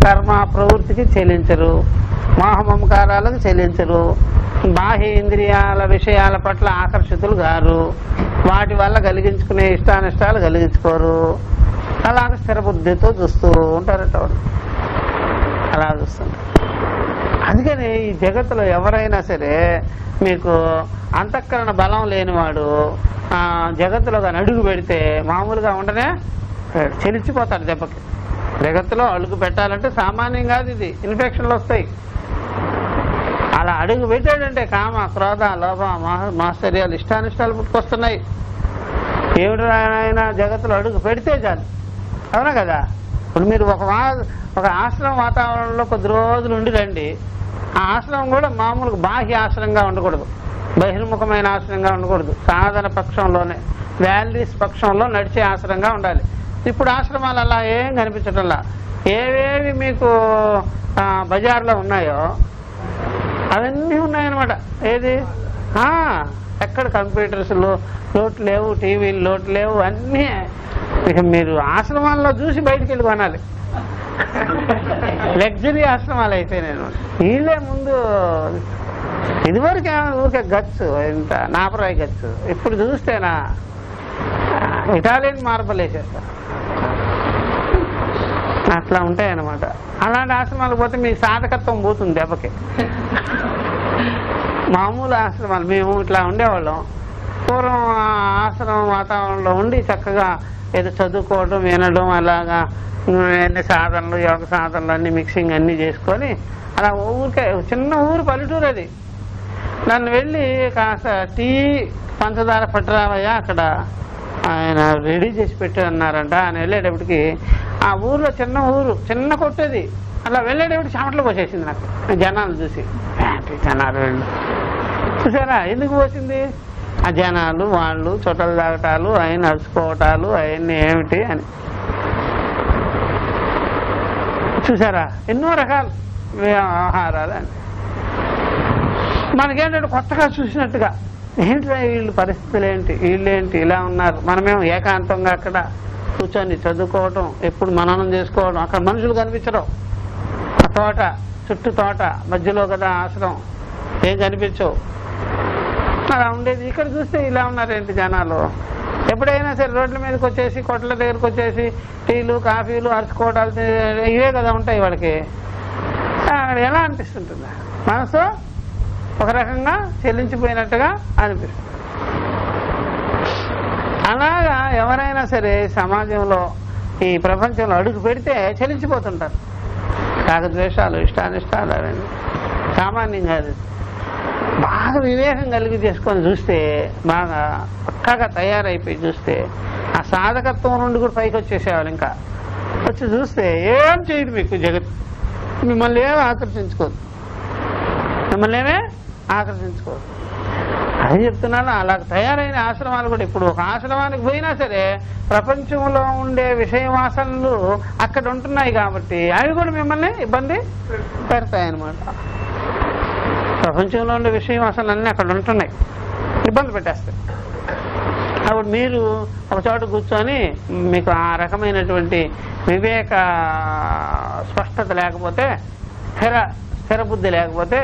కర్మ ప్రవృత్తికి చెల్లించరు, మోహమమకారాలకు చెల్లించరు, బాహ్య ఇంద్రియాల విషయాల పట్ల ఆకర్షితులు గారు, వాటి వల్ల కలిగించుకునే ఇష్టానిష్టాలు కలిగించుకోరు. అలాగే స్థిర బుద్ధితో చూస్తూ ఉంటారట వాళ్ళు, అలా చూస్తుంటారు. అందుకని ఈ జగత్తులో ఎవరైనా సరే మీకు అంతఃకరణ బలం లేనివాడు జగత్తులో కానీ అడుగు పెడితే మామూలుగా ఉండనే చెలిచిపోతాడు దెబ్బకి. జగత్తులో అడుగు పెట్టాలంటే సామాన్యం కాదు, ఇది ఇన్ఫెక్షన్లు వస్తాయి. అలా అడుగు పెట్టాడంటే కామ క్రోధ లోభ మాశ్చర్యాలు ఇష్టానిష్టాలు పుట్టుకొస్తున్నాయి. ఏమిటి ఆయన జగత్తులో అడుగు పెడితే చాలు, అవునా కదా. ఇప్పుడు మీరు ఒక ఆశ్రమం వాతావరణంలో కొద్ది రోజులు ఉండి రండి. ఆ ఆశ్రమం కూడా మామూలుగా బాహ్య ఆశ్రమంగా ఉండకూడదు, బహిర్ముఖమైన ఆశ్రమంగా ఉండకూడదు. సాధన పక్షంలోనే, వాల్యూస్ పక్షంలో నడిచే ఆశ్రమంగా ఉండాలి. ఇప్పుడు ఆశ్రమాలు అలా ఏం కనిపించటంలా. ఏవేవి మీకు బజార్లో ఉన్నాయో అవన్నీ ఉన్నాయన్నమాట. ఏది ఎక్కడ కంప్యూటర్స్ లోటు లేవు, టీవీలు లోటు లేవు, అన్నీ. ఇక మీరు ఆశ్రమాల్లో చూసి బయటికి వెళ్ళి కొనాలి. లగ్జరీ ఆశ్రమాలు అయిపోయినాయి. వీళ్ళే ముందు ఇదివరకు ఊరికే గచ్చు, ఇంత నాపరాయి గచ్చు. ఇప్పుడు చూస్తేనా ఇటాలియన్ మార్బల్ వేసేస్తారు. అట్లా ఉంటాయన్నమాట. అలాంటి ఆశ్రమాలకు పోతే మీ సాధకత్వం పోతుంది దెబ్బకి. మామూలు ఆశ్రమాలు మేము ఇట్లా ఉండేవాళ్ళం. పూర్వం ఆశ్రమం వాతావరణంలో ఉండి చక్కగా ఏదో చదువుకోవడం, వినడం, అలాగా అన్ని సాధనలు, యోగ సాధనలు అన్ని మిక్సింగ్ అన్నీ చేసుకొని అలా ఊరికే చిన్న ఊరు, పల్లెటూరు అది. నన్ను వెళ్ళి కాస్త టీ పంచదార పట్టరావయ్యా, అక్కడ ఆయన రెడీ చేసి పెట్టి అన్నారంట. ఆయన వెళ్ళేటప్పటికి ఆ ఊర్లో చిన్న ఊరు, చిన్న కొట్టేది. అలా వెళ్ళేటప్పటికి చెమటలు పోసేసింది నాకు జనాలు చూసి. జనాలు వెళ్ళు చూసారా ఎందుకు పోసింది? ఆ జనాలు వాళ్ళు చొట్టలు తాగటాలు, ఆయన అరుచుకోవటాలు, అవన్నీ ఏమిటి అని చూసారా. ఎన్నో రకాల వ్యవహారాలు అని మనకేంటంటే కొత్తగా చూసినట్టుగా, ఏంటి వీళ్ళు పరిస్థితులు ఏంటి, వీళ్ళేంటి ఇలా ఉన్నారు. మనమేమో ఏకాంతంగా అక్కడ కూర్చొని చదువుకోవటం, ఎప్పుడు మననం చేసుకోవడం. అక్కడ మనుషులు కనిపించడం, ఆ తోట చుట్టూ తోట మధ్యలో కదా ఆశ్రమం, ఏం కనిపించవు. అలా ఉండేది. ఇక్కడ చూస్తే ఇలా ఉన్నారేంటి జనాలు. ఎప్పుడైనా సరే రోడ్ల మీదకి వచ్చేసి, కొట్ల దగ్గరకు వచ్చేసి టీలు కాఫీలు అరుచుకోవటాలు ఇవే కదా ఉంటాయి వాళ్ళకి. ఎలా అనిపిస్తుంటుంది? మనసు ఒక రకంగా చెల్లించిపోయినట్టుగా అనిపిస్తుంది. అలాగా ఎవరైనా సరే సమాజంలో, ఈ ప్రపంచంలో అడుగు పెడితే చెల్లించిపోతుంటారు. రాగద్వేషాలు, ఇష్టానిష్టాలు అవన్నీ సామాన్యం కాదు. బాగా వివేకం కలిగి చేసుకొని చూస్తే, బాగా పక్కాగా తయారైపోయి చూస్తే, ఆ సాధకత్వం నుండి కూడా పైకి వచ్చేసేవాళ్ళు. ఇంకా వచ్చి చూస్తే ఏం చేయదు మీకు జగత్. మిమ్మల్ని ఏమీ ఆకర్షించుకోదు, మిమ్మల్ని ఏమే ఆకర్షించుకోదు. అది చెప్తున్నాను. అలా తయారైన ఆశ్రమాలు కూడా, ఇప్పుడు ఒక ఆశ్రమానికి పోయినా సరే ప్రపంచంలో ఉండే విషయ వాసనలు అక్కడ ఉంటున్నాయి కాబట్టి అవి కూడా మిమ్మల్ని ఇబ్బంది పెడతాయన్నమాట. ప్రపంచంలో ఉండే విషయ వాసనలు అన్నీ అక్కడ ఉంటున్నాయి, ఇబ్బంది పెట్టేస్తాయి. అప్పుడు మీరు ఒక చోట కూర్చొని మీకు ఆ రకమైనటువంటి వివేక స్పష్టత లేకపోతే, స్థిర బుద్ధి లేకపోతే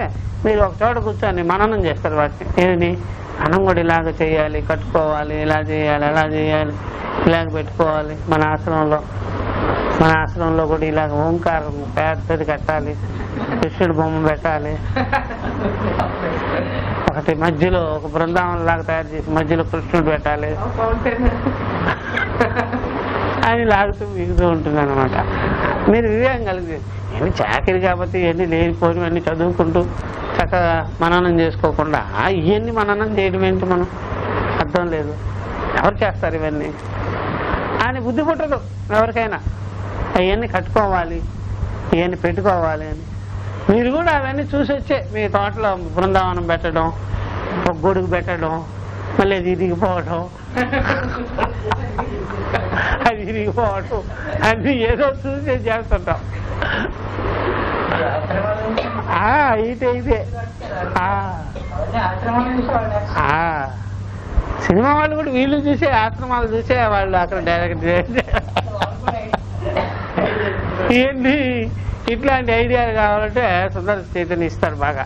మీరు ఒక చోట కూర్చొని మననం చేస్తారు వాటిని. ఏమి మనం కూడా ఇలాగ చేయాలి, కట్టుకోవాలి, ఇలా చేయాలి, అలా చేయాలి, ఇలాగ పెట్టుకోవాలి. మన ఆశ్రమంలో కూడా ఇలాగ ఓంకారం పెద్దది కట్టాలి, కృష్ణుడి బొమ్మ పెట్టాలి, ఒకటి మధ్యలో ఒక బృందావనం లాగా తయారు చేసి మధ్యలో కృష్ణుడు పెట్టాలి అని లాగుతూ మిగుతూ ఉంటుంది అనమాట. మీరు వివేకం కలిగి ఇవన్నీ చాకరీ కాబట్టి ఇవన్నీ లేనిపోయి అన్నీ చదువుకుంటూ చక్కగా మననం చేసుకోకుండా ఇవన్నీ మననం చేయడం ఏంటి, మనం అర్థం లేదు, ఎవరు చేస్తారు ఇవన్నీ అని బుద్ధి పుట్టదు ఎవరికైనా. అవన్నీ కట్టుకోవాలి, ఇవన్నీ పెట్టుకోవాలి అని. మీరు కూడా అవన్నీ చూసి వచ్చే మీ తోటలో బృందావనం పెట్టడం, ఒక గొడుగు పెట్టడం, మళ్ళీ అది ఇరిగిపోవడం, అది ఇరిగిపోవడం అన్నీ ఏదో చూసి చేస్తుంటాం. ఇదే సినిమా వాళ్ళు కూడా వీళ్ళు చూసే, ఆశ్రమాలు చూసే వాళ్ళు అక్కడ డైరెక్ట్ ఏంటి ఇట్లాంటి ఐడియాలు కావాలంటే సుందర చైతన్య ఇస్తాడు బాగా.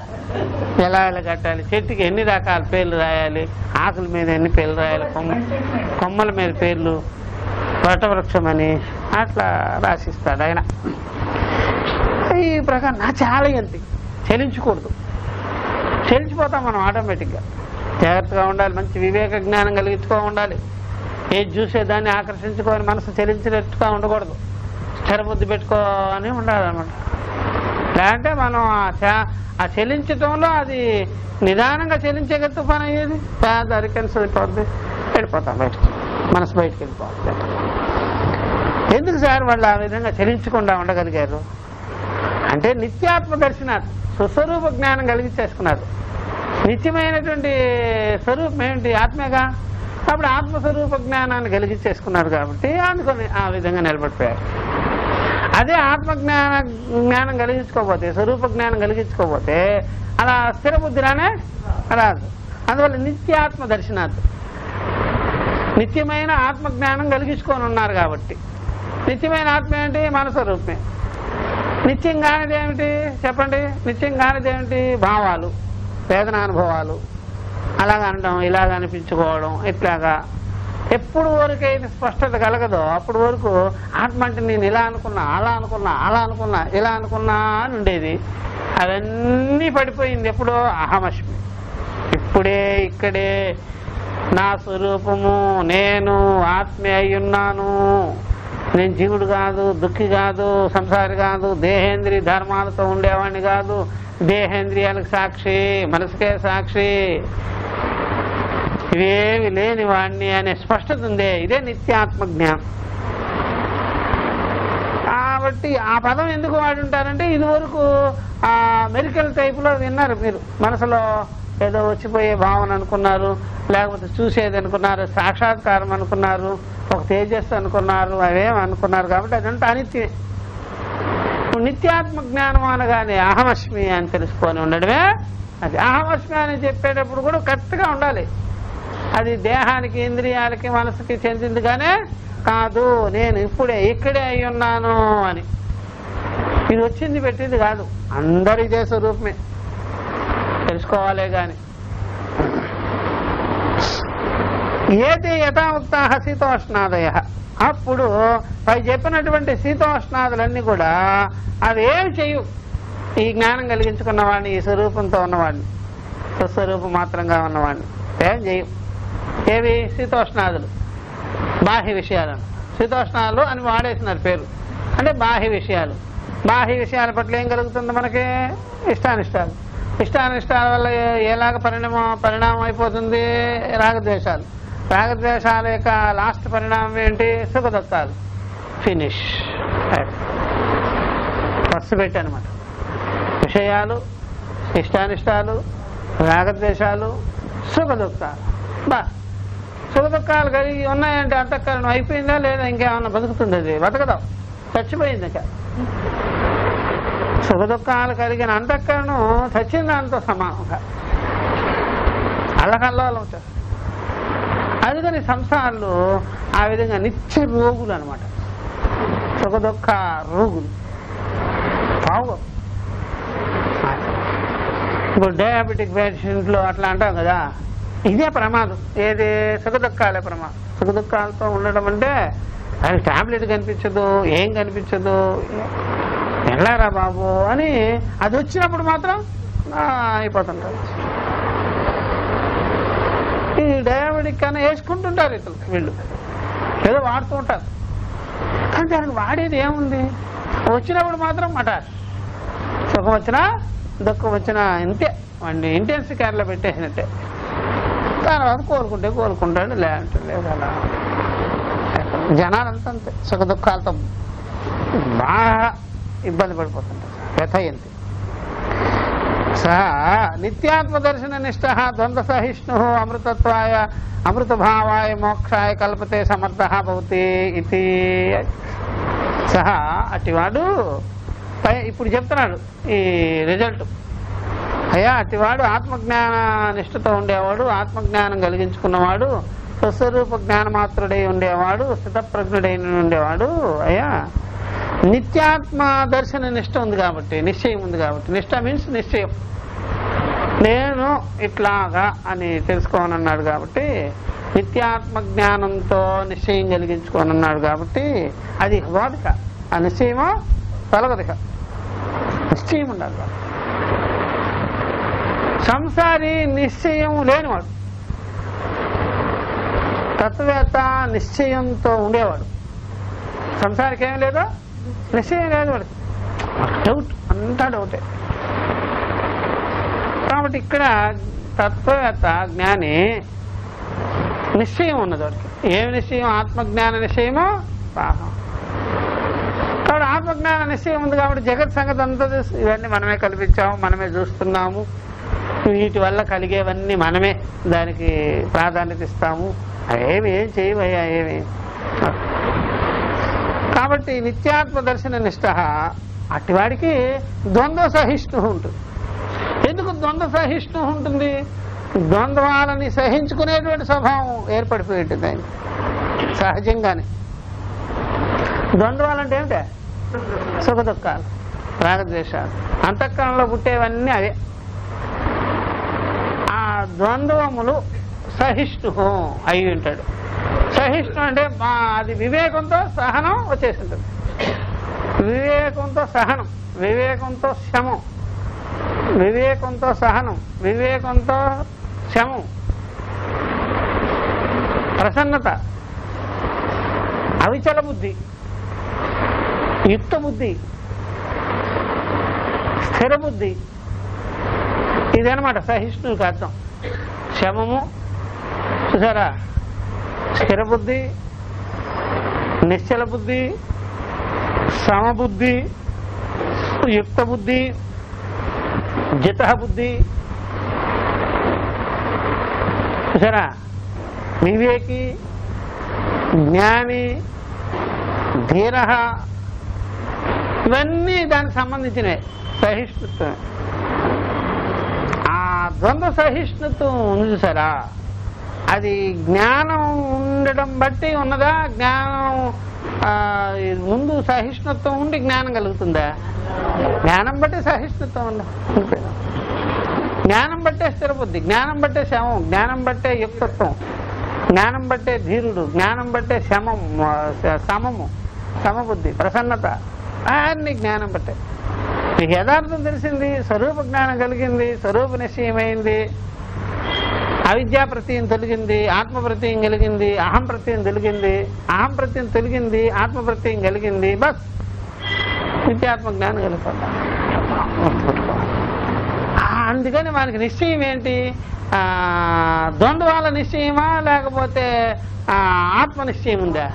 ఎలా కట్టాలి, చెట్టుకి ఎన్ని రకాల పేర్లు రాయాలి, ఆకుల మీద ఎన్ని పేర్లు రాయాలి, కొమ్మల మీద పేర్లు, వటవృక్షం అని అట్లా రాసిస్తాడు ఆయన. ఈ ప్రకారం నా చాలా ఎంత చెలించకూడదు, చెలించిపోతాం మనం ఆటోమేటిక్గా. జాగ్రత్తగా ఉండాలి, మంచి వివేక జ్ఞానం కలిగించుకో ఉండాలి. ఏది చూసేదాన్ని ఆకర్షించుకొని మనసు చెలించినట్టుగా ఉండకూడదు, స్థిరబుద్ధి పెట్టుకోని ఉండాలన్నమాట. లేదంటే మనం ఆ చెలించటంలో అది నిదానంగా చెలించేగట్టు పని అయ్యేది పెద్ద అరికెన్స్ అయిపోద్ది, వెళ్ళిపోతాం బయటకు, మనసు బయటకు వెళ్ళిపోతుంది. ఎందుకు సార్ వాళ్ళు ఆ విధంగా చెలించకుండా ఉండగలిగారు అంటే నిత్యాత్మ దర్శనాలు, సుస్వరూప జ్ఞానం కలిగించేసుకున్నారు. నిత్యమైనటువంటి స్వరూపం ఏమిటి? ఆత్మేగా. అప్పుడు ఆత్మస్వరూప జ్ఞానాన్ని కలిగించేసుకున్నారు కాబట్టి అందుకొని ఆ విధంగా నిలబడిపోయారు. అదే జ్ఞానం కలిగించుకోకపోతే, స్వరూప జ్ఞానం కలిగించుకోకపోతే అలా స్థిర బుద్ధిరానే రాదు. అందువల్ల నిత్యాత్మ దర్శనాలు, నిత్యమైన ఆత్మజ్ఞానం కలిగించుకొని ఉన్నారు కాబట్టి. నిత్యమైన ఆత్మ ఏంటి? మన స్వరూపమే. నిత్యం కానిది ఏమిటి చెప్పండి? నిత్యం కానిది ఏమిటి? భావాలు, వేదనానుభవాలు, అలాగ అనడం, ఇలాగ అనిపించుకోవడం, ఇట్లాగా. ఎప్పుడు వరకు అయితే స్పష్టత కలగదో అప్పుడు వరకు ఆత్మ అంటే నేను ఇలా అనుకున్నా, అలా అనుకున్నా, అలా అనుకున్నా, ఇలా అనుకున్నా అని ఉండేది. అవన్నీ పడిపోయింది ఎప్పుడో అహమస్మి. ఇప్పుడే ఇక్కడే నా స్వరూపము, నేను ఆత్మే అయ్యున్నాను, నేను జీవుడు కాదు, దుఃఖి కాదు, సంసారి కాదు, దేహేంద్రియ ధర్మాలతో ఉండేవాడిని కాదు, దేహేంద్రియాలకు సాక్షి, మనసుకే సాక్షి, ఇవేమి లేని వాడిని అనే స్పష్టత ఉందే. ఇదే నిత్యాత్మ జ్ఞానం. కాబట్టి ఆ పదం ఎందుకు వాడుంటారంటే ఇదివరకు ఆ మెరికల్ టైపులో విన్నారు మీరు. మనసులో ఏదో వచ్చిపోయే భావన అనుకున్నారు, లేకపోతే చూసేది అనుకున్నారు, సాక్షాత్కారం అనుకున్నారు, ఒక తేజస్సు అనుకున్నారు, అవేం అనుకున్నారు. కాబట్టి అదంతా అనిత్యమే. నిత్యాత్మ జ్ఞానం అనగానే అహమస్మి అని తెలుసుకొని ఉండడమే అది. అహమస్మి అని చెప్పేటప్పుడు కూడా కరెక్ట్గా ఉండాలి. అది దేహానికి, ఇంద్రియాలకి, మనసుకి చెందిందిగానే కాదు. నేను ఇప్పుడే ఇక్కడే అయి ఉన్నాను అని. ఇది వచ్చింది పెట్టింది కాదు, అందరి ఇదే స్వరూపమే తెలుసుకోవాలే గాని. ఏది యథాముక్తాః శీతోష్ణాదయ. అప్పుడు పై చెప్పినటువంటి శీతోష్ణాదులన్నీ కూడా అవి ఏమి చెయ్యు ఈ జ్ఞానం కలిగించుకున్న వాడిని, ఈ స్వరూపంతో ఉన్నవాడిని, స్వస్వరూపం మాత్రంగా ఉన్నవాడిని ఏం చెయ్యు. ఏవి? శీతోష్ణాదులు, బాహ్య విషయాలను. శీతోష్ణాలు అని వాడేసినారు పేరు. అంటే బాహ్య విషయాలు. బాహ్య విషయాల పట్ల ఏం కలుగుతుంది మనకి? ఇష్టానిష్టాలు. ఇష్టానిష్టాల వల్ల ఎలాగ పరిణామం అయిపోతుంది? రాగద్వేషాలు. రాగద్వేషాల యొక్క లాస్ట్ పరిణామం ఏంటి? సుఖదుఖాలు. ఫినిష్, ఖర్చు పెట్టి అనమాట. విషయాలు, ఇష్టానిష్టాలు, రాగద్వేషాలు, సుఖదుఖాలు. సుఖదుఖాలు కలిగి ఉన్నాయంటే అంతఃకరణం అయిపోయిందా లేదా? ఇంకేమన్నా బతుకుతుంది? అది బతకదాం, చచ్చిపోయింది. ఇంకా సుఖదుఖాలు కలిగిన అంతఃకరణం చచ్చిన దాంతో సమానంగా అల్లకల్లోలం ఉంటారు. అందుకని సంసారాలు ఆ విధంగా నిత్య రోగులు అనమాట. సుఖదుఖ రోగులు పావు. ఇప్పుడు డయాబెటిక్ పేషెంట్లు అట్లా అంటాం కదా, ఇదే ప్రమాదం. ఏది? సుఖదుఖాలే ప్రమాదం. సుఖదుఖాలతో ఉండడం అంటే అది టాబ్లెట్ కనిపించదు, ఏం కనిపించదు, వెళ్ళారా బాబు అని. అది వచ్చినప్పుడు మాత్రం అయిపోతుంటారు. ఈ డయాబెటిక్ కన్నా వేసుకుంటుంటారు ఇతరులు, వీళ్ళు ఏదో వాడుతూ ఉంటారు. కానీ దానికి వాడేది ఏముంది? వచ్చినప్పుడు మాత్రం మటాష్. సుఖం వచ్చినా దుఃఖం వచ్చినా ఇంతే, వాడిని ఇంటెన్సివ్ కేర్లో పెట్టేసినట్టే. తర్వాత కోలుకుంటాడు, లేదంటే లేదు. అలా జనాలంతా అంతే, సుఖ దుఃఖాలతో బాగా ఇబ్బంది పడిపోతుంటారు. వ్యథయంతి. సహ నిత్యాత్మ దర్శన నిష్ఠ ద్వంద్వ సహిష్ణు అమృతత్వాయ అమృతభావాయ మోక్షాయ కల్పతే సమర్థ భవతి ఇది. సహ అటివాడు ఇప్పుడు చెప్తున్నాడు ఈ రిజల్ట్. అయ్యా అటివాడు ఆత్మజ్ఞాన నిష్ఠతో ఉండేవాడు, ఆత్మజ్ఞానం కలిగించుకున్నవాడు, స్వస్వరూప జ్ఞానమాత్రుడై ఉండేవాడు, స్థితప్రజ్ఞుడై ఉండేవాడు. అయ్యా నిత్యాత్మ దర్శన నిష్ట ఉంది కాబట్టి, నిశ్చయం ఉంది కాబట్టి, నిష్ట మీన్స్ నిశ్చయం, నేను ఇట్లాగా అని తెలుసుకోనన్నాడు కాబట్టి, నిత్యాత్మ జ్ఞానంతో నిశ్చయం కలిగించుకోనన్నాడు కాబట్టి అది బోధక. ఆ నిశ్చయమో తొలగదిక, నిశ్చయం ఉండాలి. సంసారి నిశ్చయం లేనివాడు, తత్వవేత్త నిశ్చయంతో ఉండేవాడు. సంసారికి ఏం లేదో నిశ్చయం లేదు వాడికి, డౌట్, అంతా డౌటే. కాబట్టి ఇక్కడ తత్వవేత్త జ్ఞాని నిశ్చయం ఉన్నది వాడికి. ఏమి నిశ్చయం? ఆత్మజ్ఞాన నిశ్చయమో రాహం. కాబట్టి ఆత్మజ్ఞాన నిశ్చయం ఉంది కాబట్టి జగత్ సంగతి అంతా ఇవన్నీ మనమే కల్పించాము, మనమే చూస్తున్నాము, వీటి వల్ల కలిగేవన్నీ మనమే దానికి ప్రాధాన్యత ఇస్తాము, అవేమి ఏం చేయవయ్యా ఏమి. కాబట్టి నిత్యాత్మ దర్శన నిష్ట అట్టివాడికి ద్వంద్వ సహిష్ణు ఉంటుంది. ఎందుకు ద్వంద్వ సహిష్ణు ఉంటుంది? ద్వంద్వాలని సహించుకునేటువంటి స్వభావం ఏర్పడిపోయి ఉంటుంది ఆయన సహజంగానే. ద్వంద్వాలంటే ఏమిటే? సుఖ దుఃఖాలు, రాగద్వేషాలు, అంతఃకరణలో పుట్టేవన్నీ అవే. ఆ ద్వంద్వములు సహిష్ణు అయి ఉంటాడు. సహిష్ణు అంటే అది వివేకంతో సహనం వచ్చేసి ఉంటుంది. వివేకంతో సహనం, వివేకంతో శమం, వివేకంతో సహనం, వివేకంతో శమం, ప్రసన్నత, అవిచల బుద్ధి, యుక్త బుద్ధి, స్థిర బుద్ధి, ఇదనమాట సహిష్ణుకి అర్థం. శమము చూసారా, స్థిర బుద్ధి, నిశ్చల బుద్ధి, సమబుద్ధి, యుక్త బుద్ధి, జిత బుద్ధి, చూసారా, వివేకి, జ్ఞాని, ధీర, ఇవన్నీ దానికి సంబంధించినవి. సహిష్ణుత్వం, ఆ ద్వంద్వ సహిష్ణుత్వం ఉంది చూసారా, అది జ్ఞానం ఉండడం బట్టి ఉన్నదా? జ్ఞానం ముందు సహిష్ణుత్వం ఉండి జ్ఞానం కలుగుతుందా? జ్ఞానం బట్టే సహిష్ణుత్వం ఉందా? జ్ఞానం బట్టే స్థిరబుద్ధి, జ్ఞానం బట్టే శమం, జ్ఞానం బట్టే యుక్తత్వం, జ్ఞానం బట్టే ధీరుడు, జ్ఞానం బట్టే సమము, సమబుద్ధి, ప్రసన్నత, అన్ని జ్ఞానం బట్టే. మీకు యథార్థం తెలిసింది, స్వరూప జ్ఞానం కలిగింది, స్వరూప నిశ్చయమైంది, అవిద్యా ప్రత్యయం తొలగింది, ఆత్మ ప్రత్యయం కలిగింది, అహం ప్రత్యయం తొలగింది, అహం ప్రత్యయం తొలగింది, ఆత్మ ప్రత్యయం కలిగింది, బస్ నిత్యాత్మ జ్ఞానం కలిగిపోతా. అందుకని మనకి నిశ్చయం ఏంటి? ద్వంద్వాల నిశ్చయమా లేకపోతే ఆత్మ నిశ్చయం ఉందా?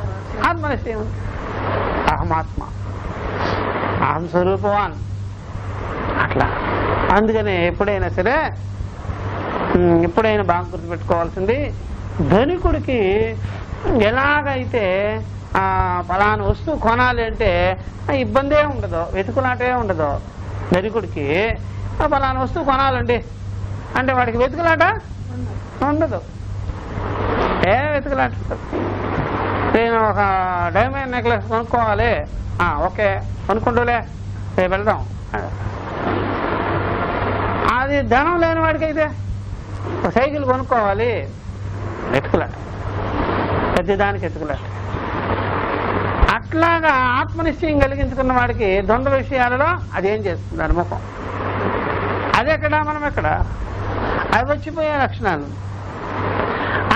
ఆత్మ నిశ్చయం ఉంది. అహమాత్మ, అహం స్వరూపవాన్, అట్లా. అందుకని ఎప్పుడైనా సరే, ఎప్పుడైనా బాగా గుర్తుపెట్టుకోవాల్సింది, ధనికుడికి ఎలాగైతే ఫలానా వస్తువు కొనాలి అంటే ఇబ్బందే ఉండదు, వెతుకులాటే ఉండదు. ధనికుడికి ఫలానా వస్తువు కొనాలండి అంటే వాడికి వెతుకులాట ఉండదు, వెతుకులాట. నేను ఒక డైమండ్ నెక్లెస్ కొనుక్కోవాలి, ఓకే కొనుక్కుంటూలే రేపు వెళ్దాం. అది ధనం లేని వాడికైతే సైకిల్ కొనుక్కోవాలి, వెతుకులాట, ప్రతిదానికి వెతుకులాట. అట్లాగా ఆత్మనిశ్చయం కలిగించుకున్న వాడికి ద్వంద్వ విషయాలలో అదేం చేస్తుంది అనుముఖం. అది ఎక్కడ, మనం ఎక్కడ, అవి వచ్చిపోయే లక్షణాలు.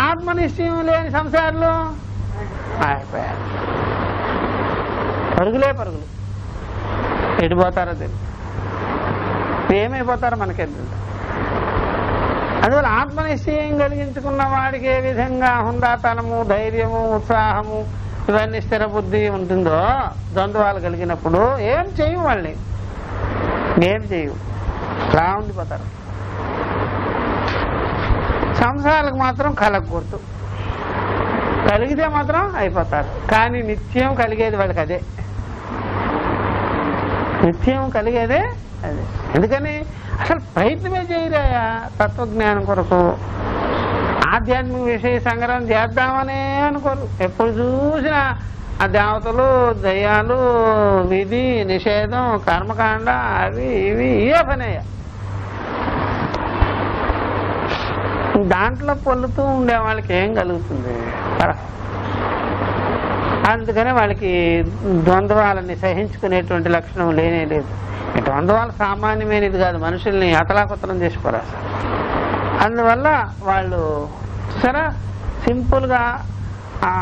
ఆత్మనిశ్చయం లేని సంసారాలు అయిపోయారు, పరుగులే పరుగులు. ఎడిపోతారో తెలియదు, ఏమైపోతారో మనకెందుకు. అందువల్ల ఆత్మనిశ్చయం కలిగించుకున్న వాడికి ఏ విధంగా హుందాతనము, ధైర్యము, ఉత్సాహము, ఇవన్నీ స్థిర బుద్ధి ఉంటుందో, ద్వంద్వాలు కలిగినప్పుడు ఏం చేయవు, వాళ్ళని ఏం చేయవు, అలా ఉండిపోతారు. సంసారాలకు మాత్రం కలగకూడదు, కలిగితే మాత్రం అయిపోతారు. కానీ నిత్యం కలిగేది వాళ్ళకి అదే, నిత్యం కలిగేదే అదే. ఎందుకని అసలు ప్రయత్నమే చేయరాయా తత్వజ్ఞానం కొరకు. ఆధ్యాత్మిక విషయ సంగ్రహం చేద్దామనే అనుకోరు, ఎప్పుడు చూసినా ఆ దేవతలు దయ్యాలు విధి నిషేధం కర్మకాండ అవి ఇవి ఇవే పనయ్య. దాంట్లో పొల్లుతూ ఉండే వాళ్ళకి ఏం కలుగుతుంది? అందుకనే వాళ్ళకి ద్వంద్వాలని సహించుకునేటువంటి లక్షణం లేనే లేదు. ద్వంద్వాలు సామాన్యమైనది కాదు, మనుషుల్ని అతలాకుతలం చేసిపోరా. అందువల్ల వాళ్ళు సరే సింపుల్గా ఆ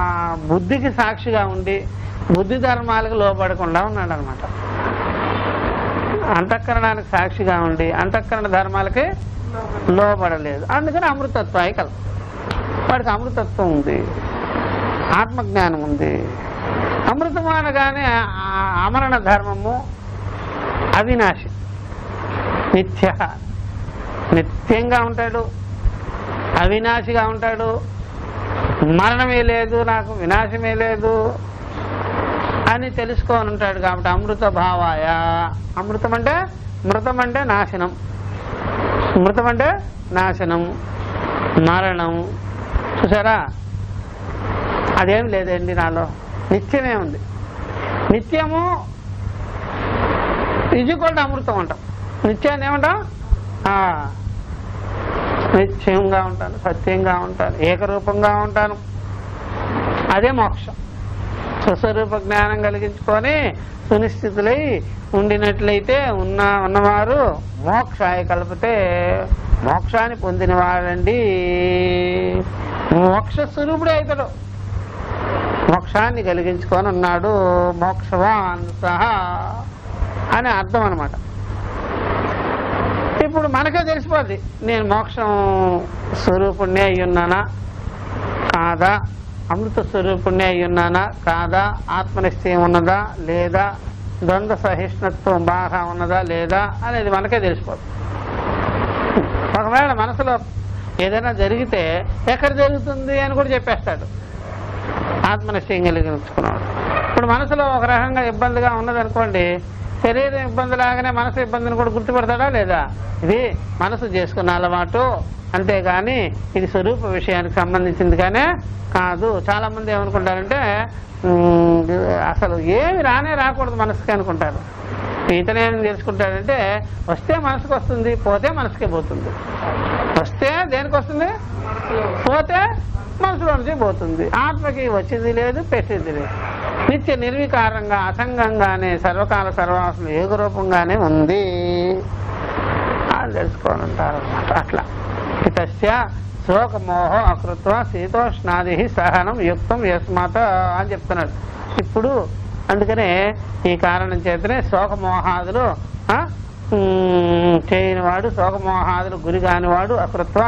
బుద్ధికి సాక్షిగా ఉండి బుద్ధి ధర్మాలకు లోపడకుండా ఉన్నాడు అనమాట. అంతఃకరణానికి సాక్షిగా ఉండి అంతఃకరణ ధర్మాలకి లోపడలేదు. అందుకని అమృతత్వాయి కల వాడికి అమృతత్వం ఉంది, ఆత్మజ్ఞానం ఉంది. అమృతం అనగానే అమరణ ధర్మము అవినాశి, నిత్య, నిత్యంగా ఉంటాడు, అవినాశిగా ఉంటాడు. మరణమే లేదు, నాకు వినాశమే లేదు అని తెలుసుకొని ఉంటాడు. కాబట్టి అమృత భావాయ. అమృతం అంటే మృతం అంటే నాశనం, మృతం అంటే నాశనం, మరణం. చూసారా, అదేం లేదండి నాలో, నిత్యమే ఉంది. నిత్యము ఇజుకోండి అమృతం అంటాం. నిత్యాన్ని ఏమంటాం? నిత్యంగా ఉంటాను, సత్యంగా ఉంటాను, ఏకరూపంగా ఉంటాను. అదే మోక్షం. స్వస్వరూప జ్ఞానం కలిగించుకొని సునిశ్చితులై ఉండినట్లయితే ఉన్నవారు మోక్షాయ కల్పితే మోక్షాన్ని పొందిన వాడండి. మోక్ష స్వరూపుడే అవుతాడు, మోక్షాన్ని కలిగించుకొని ఉన్నాడు, మోక్షవాన్ సహా అని అర్థం అన్నమాట. ఇప్పుడు మనకే తెలిసిపోద్ది, నేను మోక్షం స్వరూపుణ్ణే అయ్యున్నానా కాదా, అమృత స్వరూపుణ్ణే అయ్యున్నానా కాదా, ఆత్మనిశ్చయం ఉన్నదా లేదా, ద్వంద్వ సహిష్ణుత్వం బాగా ఉన్నదా లేదా అనేది మనకే తెలిసిపోద్ది. ఒకవేళ మనసులో ఏదైనా జరిగితే ఎక్కడ జరుగుతుంది అని కూడా చెప్పేస్తాడు ఆత్మనిశ్చయం కలిగించుకున్నాడు. ఇప్పుడు మనసులో ఒక రకంగా ఇబ్బందిగా ఉన్నదనుకోండి, శరీరం ఇబ్బంది లాగానే మనసు ఇబ్బందిని కూడా గుర్తుపడతాడా లేదా? ఇది మనసు చేసుకున్న అలవాటు, అంతేగాని ఇది స్వరూప విషయానికి సంబంధించింది కానీ కాదు. చాలా మంది ఏమనుకుంటారంటే అసలు ఏమి రానే రాకూడదు మనసుకి అనుకుంటారు. ఇతనేం తెలుసుకుంటాడంటే వస్తే మనసుకు వస్తుంది, పోతే మనసుకే పోతుంది. వస్తే దేనికి వస్తుంది, పోతే మనసులో నుంచి పోతుంది. ఆత్మకి వచ్చింది లేదు, పెట్టింది లేదు. నిత్య నిర్వికారంగా అసంగంగానే సర్వకాల సర్వాసులు ఏకరూపంగానే ఉంది అని తెలుసుకొని ఉంటారు అన్నమాట. అట్లా ఇతస్య శోకమోహ అకృత్వ శీతోష్ణాది సహనం యుక్తం యస్మాత అని చెప్తున్నాడు. ఇప్పుడు అందుకనే ఈ కారణం చేతనే శోకమోహాదులు చేయనివాడు, శోకమోహాదులు గురి కానివాడు అకృత్వ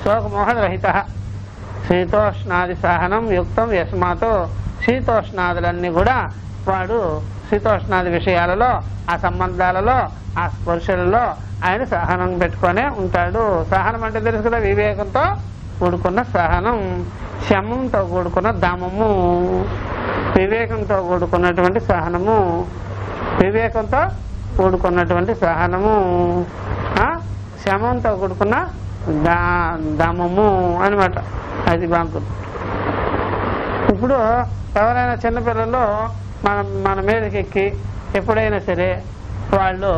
శోకమోహ రహిత శీతోష్ణాది సహనం యుక్తం యస్మాతో శీతోష్ణాదులన్నీ కూడా వాడు శీతోష్ణాది విషయాలలో, ఆ సంబంధాలలో, ఆ స్పర్శలలో ఆయన సహనం పెట్టుకొనే ఉంటాడు. సహనం అంటే తెలుసు కదా, వివేకంతో కూడుకున్న సహనం, శమంతో కూడుకున్న దమము, వివేకంతో కూడుకున్నటువంటి సహనము, వివేకంతో కూడుకున్నటువంటి సహనము, శమంతో కూడుకున్న దమము అనమాట. అది బాగుంటుంది. ఇప్పుడు ఎవరైనా చిన్నపిల్లలు మన మీదకి ఎక్కి ఎప్పుడైనా సరే వాళ్ళు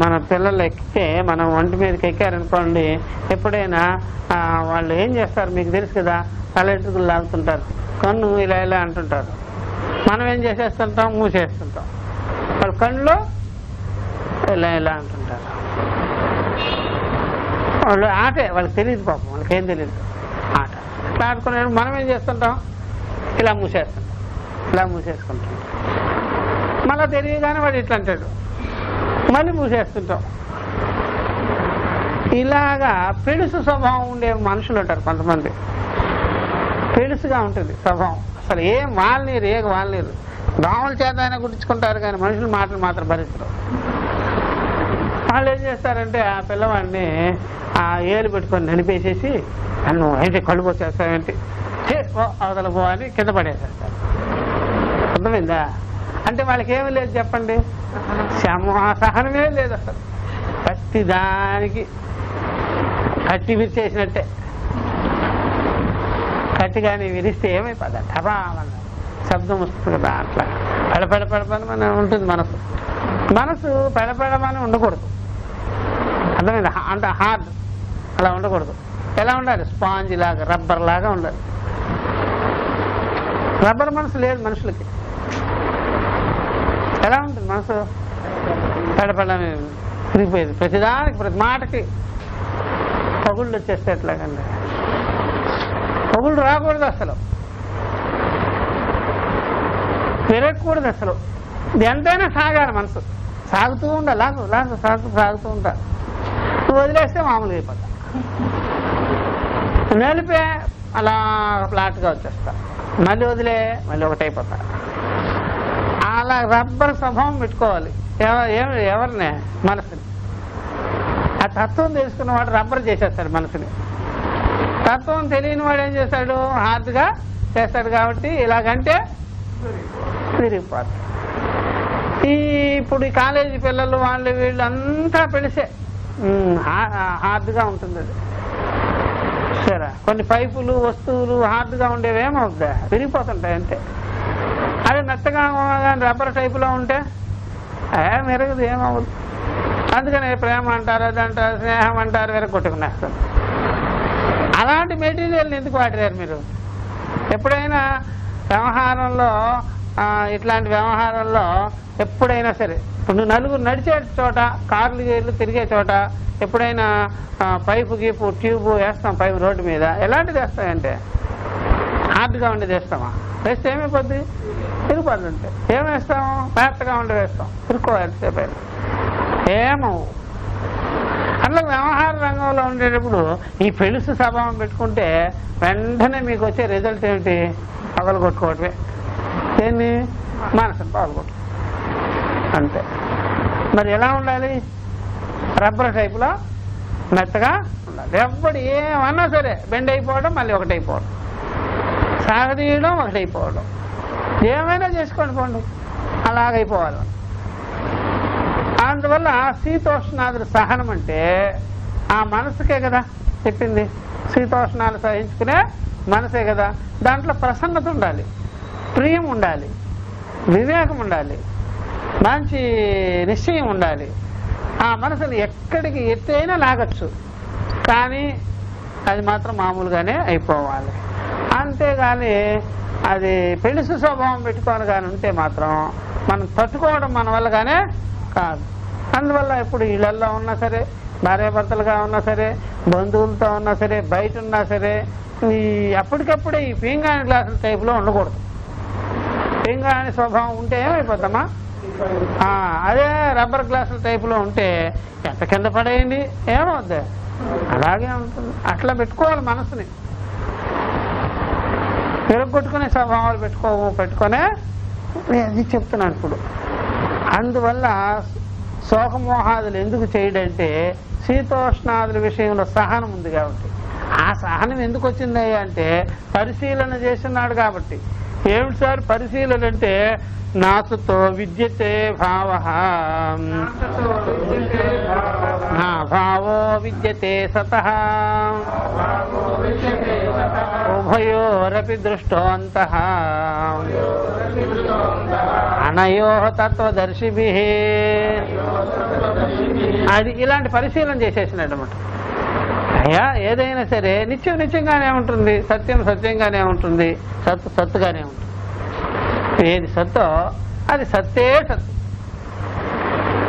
మన పిల్లలు ఎక్కితే మనం ఒంటి మీదకి ఎక్కారనుకోండి, ఎప్పుడైనా వాళ్ళు ఏం చేస్తారు మీకు తెలుసు కదా, తలెంట్రుకలు లాగుతుంటారు, కన్ను ఇలా ఇలా అంటుంటారు. మనం ఏం చేసేస్తుంటాం, మూసేస్తుంటాం. వాళ్ళు కళ్ళు ఇలా ఇలా అంటుంటారు. వాళ్ళు ఆటే, వాళ్ళకి తెలియదు పాపం, వాళ్ళకి ఏం తెలియదు ఆట. ఇట్లా ఆడుకునే మనం ఏం చేస్తుంటాం, ఇలా మూసేస్తుంటాం, ఇలా మూసేసుకుంటాం. మళ్ళీ తెలియగానే వాడు ఇట్లా అంటాడు, మళ్ళీ మూసేస్తుంటాం. ఇలాగా పెడుసు స్వభావం ఉండే మనుషులు ఉంటారు కొంతమంది. పెడుసుగా ఉంటుంది స్వభావం, అసలు ఏం వాళ్ళనీరు, ఏక వాళ్ళనీరు. దోమల చేత అయినా గుర్తించుకుంటారు కానీ మనుషులు మాటలు మాత్రం భరించరు. వాళ్ళు ఏం చేస్తారంటే ఆ పిల్లవాడిని ఆ ఏలు పెట్టుకొని నడిపేసేసి, నన్ను ఏంటి కళ్ళు పోసేస్తావేంటి, అవతల పో అని కింద పడేసేస్తారు. అర్థమైందా? అంటే వాళ్ళకి ఏమీ లేదు చెప్పండి, సహనమే లేదు అసలు. ప్రతి దానికి కట్టి విరిచేసినట్టే, గట్టిగాని విరిస్తే ఏమైపోద్ది టపామన్న శబ్దం వస్తుంది కదా. అట్లా పెడపెడమని ఉంటుంది మనసు. మనసు పెడపెడమని ఉండకూడదు, అర్థమైంది? అంటే హార్డ్ అలా ఉండకూడదు. ఎలా ఉండాలి? స్పాంజ్ లాగా, రబ్బర్ లాగా ఉండాలి. రబ్బర్ మనసు లేదు మనుషులకి. ఎలా ఉంటుంది మనసు? పెడపెడని తిరిగిపోయేది, ప్రతిదానికి ప్రతి మాటకి పగుళ్ళు వచ్చేస్తే ఎట్లాగండి. పగుళ్ళు రాకూడదు అసలు, పెరగకూడదు అసలు. ఎంతైనా సాగాలి మనసు, సాగుతూ ఉండాలి. లాగు సాగుతూ ఉంటా. నువ్వు వదిలేస్తే మామూలుగా అయిపోతా, నలిపే అలా ఫ్లాట్గా వచ్చేస్తా, మళ్ళీ వదిలే మళ్ళీ ఒకటైపోతా. అలా రబ్బర్ స్వభావం పెట్టుకోవాలి. ఎవరినే? మనసుని. ఆ తత్వం తెలుసుకున్నవాడు రబ్బర్ చేసేస్తాడు మనసుని. తత్వం తెలియని వాడు ఏం చేస్తాడు? హార్డ్గా చేస్తాడు. కాబట్టి ఇలాగంటే తిరిగిపోతాడు. ఇప్పుడు ఈ కాలేజీ పిల్లలు వాళ్ళు వీళ్ళు అంతా పెడిసే హార్డ్గా ఉంటుంది అది. సరే, కొన్ని పైపులు వస్తువులు హార్డ్గా ఉండేవి ఏమవుద్దా? విరిగిపోతుంటాయి అంతే. అదే మెత్తగా కానీ రబ్బర్ టైపులో ఉంటే మెరగదు, ఏమవుద్దు. అందుకని ప్రేమ అంటారు, అదంటారు, స్నేహం అంటారు, వెరగొట్టుకునేస్తారు. అలాంటి మెటీరియల్ని ఎందుకు వాడారు మీరు? ఎప్పుడైనా వ్యవహారంలో, ఇట్లాంటి వ్యవహారంలో ఎప్పుడైనా సరే, ఇప్పుడు నలుగురు నడిచే చోట, కార్లు గీర్లు తిరిగే చోట ఎప్పుడైనా పైపు గీపు ట్యూబ్ వేస్తాం పైపు రోడ్డు మీద. ఎలాంటిది వేస్తాయంటే హార్డ్గా ఉండేది వేస్తామా? వేస్తే ఏమైపోద్ది? తిరిగిపోద్ది. అంటే ఏం వేస్తాము? మెత్తగా ఉండి వేస్తాం, తిరుక్కోవాలి సేపు అయినా ఏమవు. అట్లా వ్యవహార రంగంలో ఉండేటప్పుడు ఈ పెలుసు స్వభావం పెట్టుకుంటే వెంటనే మీకు వచ్చే రిజల్ట్ ఏమిటి? పగలగొట్టుకోవటమే. దేన్ని? మనసుని పగలగొట్టు అంతే. మరి ఎలా ఉండాలి? రబ్బర్ టైపులో మెత్తగా ఉండాలి. ఎప్పుడు ఏమన్నా సరే బెండ్ అయిపోవడం, మళ్ళీ ఒకటైపోవడం, సాగదీయడం, ఒకటైపోవడం, ఏమైనా చేసుకోండి పోండి, అలాగైపోవాలి. అందువల్ల శీతోష్ణాదుల సహనం అంటే ఆ మనసుకే కదా చెప్పింది. శీతోష్ణాలు సహించుకునే మనసే కదా. దాంట్లో ప్రసన్నత ఉండాలి, ప్రియం ఉండాలి, వివేకం ఉండాలి, మంచి నిశ్చయం ఉండాలి. ఆ మనసుని ఎక్కడికి ఎత్తైనా లాగచ్చు, కానీ అది మాత్రం మామూలుగానే అయిపోవాలి. అంతేగాని అది పెళ్లిసు స్వభావం పెట్టుకోవాలి కానీ ఉంటే మాత్రం మనం తట్టుకోవడం మన వల్లగానే కాదు. అందువల్ల ఇప్పుడు ఇళ్లల్లో ఉన్నా సరే, భార్యాభర్తలుగా ఉన్నా సరే, బంధువులతో ఉన్నా సరే, బయట ఉన్నా సరే, ఈ అప్పటికప్పుడే ఈ పీంగాని గ్లాసుల టైపులో ఉండకూడదు. పీంగాని స్వభావం ఉంటే ఏమైపోతామా? అదే రబ్బర్ గ్లాసుల టైపులో ఉంటే ఎంత కింద పడేయండి, ఏమవుద్ది? అలాగే ఉంటుంది. అట్లా పెట్టుకోవాలి మనసుని. పెరగొట్టుకునే స్వభావాలు పెట్టుకునే అది చెప్తున్నాను ఇప్పుడు. అందువల్ల శోకమోహాదులు ఎందుకు చేయడంటే శీతోష్ణాదుల విషయంలో సహనం ఉంది కాబట్టి. ఆ సహనం ఎందుకు వచ్చింది అంటే పరిశీలన చేస్తున్నాడు కాబట్టి. ఏమిటి సార్ పరిశీలన అంటే? నాసుతో విద్యతే భావ, భావో విద్యతే సతః, ఉభయోరపి దృష్టోంతః అనయోః తత్వదర్శిభిః. అది ఇలాంటి పరిశీలన చేసేసినట్టు అన్నమాట. అయ్యా ఏదైనా సరే నిత్యంగానే ఉంటుంది, సత్యం సత్యంగానే ఉంటుంది, సత్తు సత్తుగానే ఉంటుంది. ఏది సత్తో అది సత్తే సత్తు,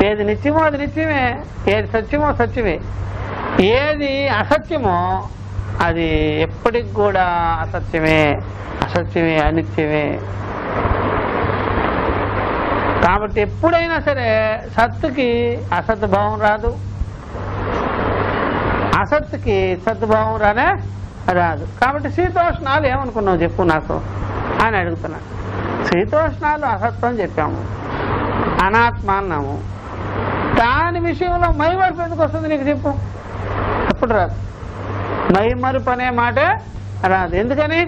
ఏది నిత్యమో అది నిత్యమే, ఏది సత్యమో సత్యమే, ఏది అసత్యమో అది ఎప్పటికి కూడా అసత్యమే, అసత్యమే, అనిత్యమే. కాబట్టి ఎప్పుడైనా సరే సత్తుకి అసద్భావం రాదు, అసత్తుకి సద్భావం రాదు. కాబట్టి శీతోష్ణాలు ఏమనుకున్నావు చెప్పు నాకు అని అడుగుతున్నా. శీతోష్ణాలు అసత్వం చెప్పాము, అనాత్మ అన్నాము. దాని విషయంలో మైమరుపు ఎందుకు వస్తుంది నీకు చెప్పు? ఎప్పుడు రాదు. మైమరుపు అనే మాటే రాదు. ఎందుకని?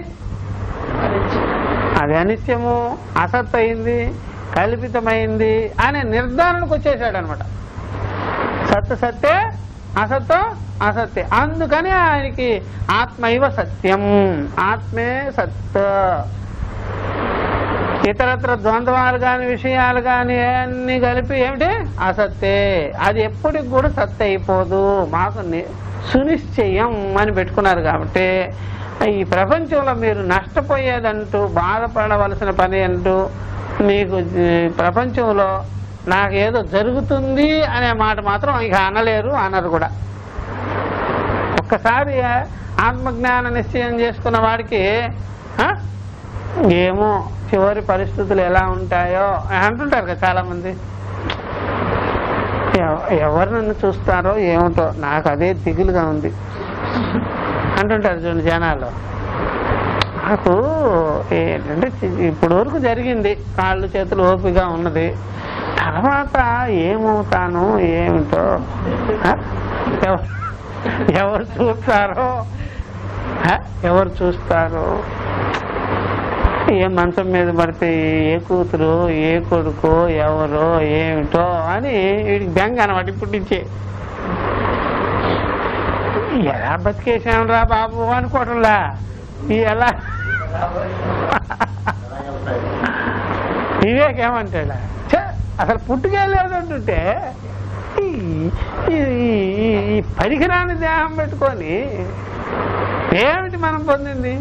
అది అనిత్యము, అసత్ అయింది, కల్పితమైంది అనే నిర్ధారణకు వచ్చేసాడు అనమాట. సత్తు సత్తే, అసత్వం అసత్యం. అందుకని ఆయనకి ఆత్మైవ సత్యం, ఆత్మే సత్. ఇతరత్ర ద్వంద్వాలు కాని విషయాలు కాని అన్ని కలిపి ఏమిటి అసత్తే. అది ఎప్పటికి కూడా సత్ అయిపోదు, మాకు సునిశ్చయం అని పెట్టుకున్నారు. కాబట్టి ఈ ప్రపంచంలో మీరు నష్టపోయేదంటూ బాధపడవలసిన పని అంటూ మీకు ప్రపంచంలో నాకేదో జరుగుతుంది అనే మాట మాత్రం ఇక అనలేరు, అనరు కూడా. ఒక్కసారి ఆత్మజ్ఞాన నిశ్చయం చేసుకున్న వాడికి ఏమో చివరి పరిస్థితులు ఎలా ఉంటాయో అంటుంటారు కదా చాలా మంది. ఎవరు నన్ను చూస్తారో ఏమిటో నాకు అదే దిగులుగా ఉంది అంటుంటారు చూడండి జనాలు. నాకు ఏంటంటే ఇప్పటి వరకు జరిగింది, కాళ్ళు చేతులు ఓపికగా ఉన్నది, తర్వాత ఏమవుతాను ఏమిటో ఎవరు చూస్తారో, ఏ మంచం మీద పడితే ఏ కూతురు ఏ కొడుకు ఎవరో ఏమిటో అని వీడికి బెంగ అనమాట. ఇప్పటి నుంచే ఎలా బతికేసాంరా బాబు అనుకోవటంలా, ఎలా వివేకేమంటాడా అసలు పుట్టుకెళ్ళలేదు అంటుంటే ఈ పరికరాన్ని దేహం పెట్టుకొని ఏమిటి మనం పొందింది?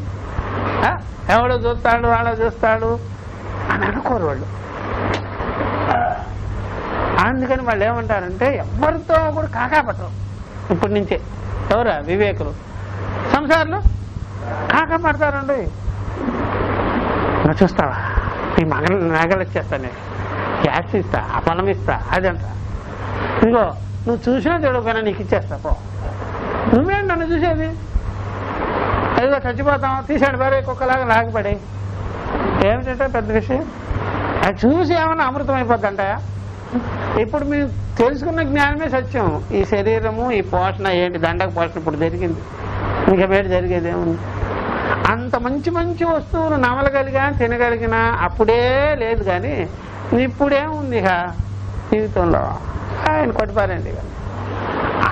ఎవడో చూస్తాడు వాళ్ళో చూస్తాడు అని అనుకోరు వాళ్ళు. అందుకని వాళ్ళు ఏమంటారంటే ఎవరితో కూడా కాకాపట్టరు ఇప్పటి నుంచే. ఎవరా వివేకులు సంసారంలో కాకాపడతారండి. నువ్వు చూస్తావా ఈ నగలు ఇచ్చేస్తానే, గ్యాస్ ఇస్తా, ఆ పొలం ఇస్తా, అదంట. ఇంకో నువ్వు చూసినా చూడకపోయినా నీకు ఇచ్చేస్తా పో. నువ్వేంటి నన్ను చూసేది? అదిగో చచ్చిపోతాం తీసాడు వేరే కుక్కలాగా లాగిపడి ఏమిటంటే పెద్ద విషయం. అది చూసి ఏమన్నా అమృతం అయిపోద్దంటాయా? ఇప్పుడు మీరు తెలుసుకున్న జ్ఞానమే సత్యం. ఈ శరీరము ఈ పోషణ ఏంటి, దండక పోషణ ఇప్పుడు జరిగింది, ఇంకా మీద జరిగేదేముంది? అంత మంచి మంచి వస్తువులు నమలగలిగా తినగలిగినా అప్పుడే లేదు, కానీ ఇప్పుడేముంది ఇక జీవితంలో? ఆయన కొట్టిపారండి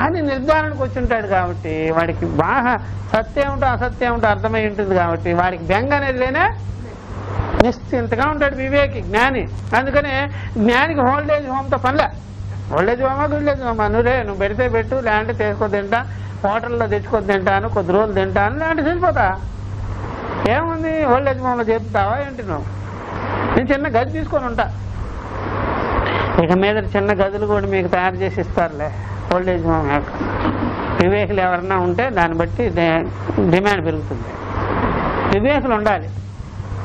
అని నిర్ధారణకు వచ్చి ఉంటాడు. కాబట్టి వాడికి బాగా సత్యం ఉంటో అసత్యం ఉంటో అర్థమై ఉంటుంది. కాబట్టి వాడికి బెంగ అనేది లేనే నిశ్చింతగా ఉంటాడు వివేకి, జ్ఞాని. అందుకనే జ్ఞానికి ఓల్డేజ్ హోమ్తో పనిలే. ఓల్డేజ్ హోమా గుడ్లేజ్ హోమా నువ్వు పెడితే పెట్టు, లేదంటే చేసుకో తింటా, హోటల్లో తెచ్చుకొని తింటాను, కొద్ది రోజులు తింటాను, లేదంటే చనిపోతా. ఏముంది ఓల్డేజ్ హోమ్లో చెప్తావా ఏంటి? నేను చిన్న గది తీసుకొని ఉంటా, ఇక మీద చిన్న గదులు కూడా మీకు తయారు చేసి ఇస్తారులే ఓల్డేజ్ హోమ్ యొక్క. వివేకులు ఎవరన్నా ఉంటే దాన్ని బట్టి డిమాండ్ పెరుగుతుంది. వివేకులు ఉండాలి,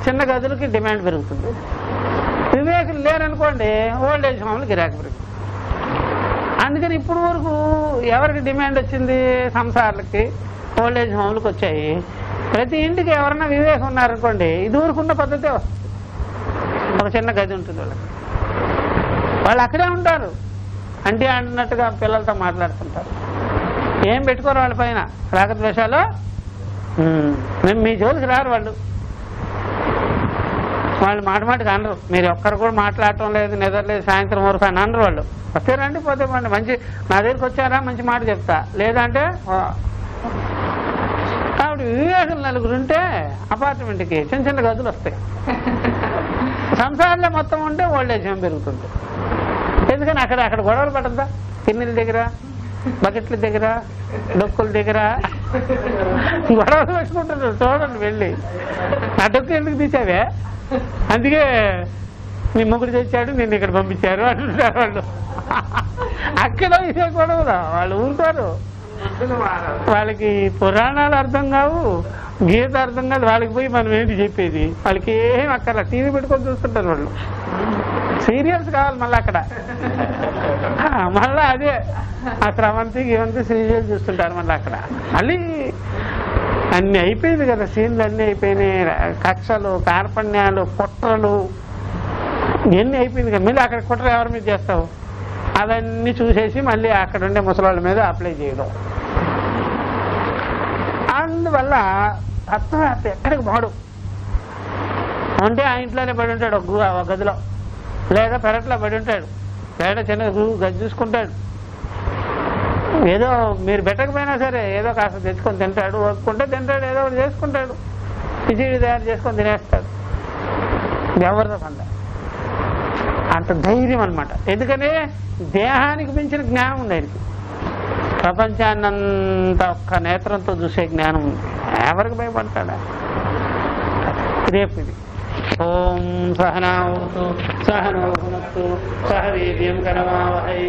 చిన్న గదులకి డిమాండ్ పెరుగుతుంది. వివేకులు లేరనుకోండి ఓల్డేజ్ హోమ్లు గిరాకీ పెరుగుతుంది. అందుకని ఇప్పుడు వరకు ఎవరికి డిమాండ్ వచ్చింది? సంసారాలకి, ఓల్డేజ్ హోమ్లకు వచ్చాయి. ప్రతి ఇంటికి ఎవరన్నా వివేకం ఉన్నారనుకోండి ఇది ఊరుకున్న పద్ధతే వస్తుంది. ఒక చిన్న గది ఉంటుంది వాళ్ళకి, వాళ్ళు అక్కడే ఉంటారు, అంటే అన్నట్టుగా పిల్లలతో మాట్లాడుతుంటారు. ఏం పెట్టుకోరు వాళ్ళ పైన రాగద్వేషాలు. మేము మీ జోలికి రారు వాళ్ళు మాటకి అనరు. మీరు ఒక్కరు కూడా మాట్లాడటం లేదు, నిద్రలేదు, సాయంత్రం వరకు అని అనరు వాళ్ళు. వస్తే రండి, పోతే పండి, మంచి నా దగ్గరికి వచ్చారా మంచి మాట చెప్తా, లేదంటే. కాబట్టి వివేకం నలుగురు ఉంటే అపార్ట్మెంట్కి చిన్న చిన్న గదులు వస్తాయి. సంసారంలో మొత్తం ఉంటే ఓల్డేజ్ హోమ్ పెరుగుతుంది. ఎందుకని అక్కడ గొడవలు పడద్దా? కిన్నెల దగ్గర, బకెట్ల దగ్గర, డొక్కుల దగ్గర గొడవలు పెట్టుకుంటున్నారు. చూడండి వెళ్ళి, నా డొక్కు ఎందుకు తీసావే, అందుకే మీ ముగ్గురు తెచ్చాడు, నిన్ను ఇక్కడ పంపించారు అంటున్నారు వాళ్ళు. అక్కడ ఇదే గొడవలు, వాళ్ళు ఊరుతారు. వాళ్ళకి పురాణాలు అర్థం కావు, గీత అర్థం కాదు. వాళ్ళకి పోయి మనం ఏంటి చెప్పేది? వాళ్ళకి ఏం అక్కర్లా, టీవీ పెట్టుకొని చూస్తుంటారు వాళ్ళు. సీరియల్స్ కావాలి మళ్ళీ అక్కడ, మళ్ళీ అదే ఆ స్రవంతి సీరియల్ చూస్తుంటారు. మళ్ళీ అక్కడ మళ్ళీ అన్ని అయిపోయింది కదా, సీన్లు అన్నీ అయిపోయినాయి, కక్షలు, కార్పణ్యాలు, కుట్రలు ఇవన్నీ అయిపోయింది కదా. మళ్ళీ అక్కడ కుట్ర ఎవరి మీద చేస్తావు? అవన్నీ చూసేసి మళ్ళీ అక్కడ ఉండే ముసలాళ్ళ మీద అప్లై చేయడం. అందువల్ల తత్వవేత్త ఎక్కడికి పోడు. అంటే ఆ ఇంట్లోనే పడి ఉంటాడు, ఒక గదిలో, లేదా పెరట్లో పడి ఉంటాడు, లేదా చిన్న గది చూసుకుంటాడు. ఏదో మీరు పెట్టకపోయినా సరే ఏదో కాస్త తెచ్చుకొని తింటాడు, ఒప్పుకుంటే తింటాడు, ఏదో ఒకటి చేసుకుంటాడు, కిచిడి తయారు చేసుకొని తినేస్తాడు. ఎవరితో పండ అంత ధైర్యం అనమాట. ఎందుకని దేహానికి మించిన జ్ఞానం ఉంది ఆయనకి. ప్రపంచాన్నంతా ఒక్క నేత్రంతో చూసే జ్ఞానం ఉంది. ఎవరికి భయపడతాడా? రేపు ఇది ఓం సహనావతు సహనో భునక్తు సహ వీర్యం కరవావహై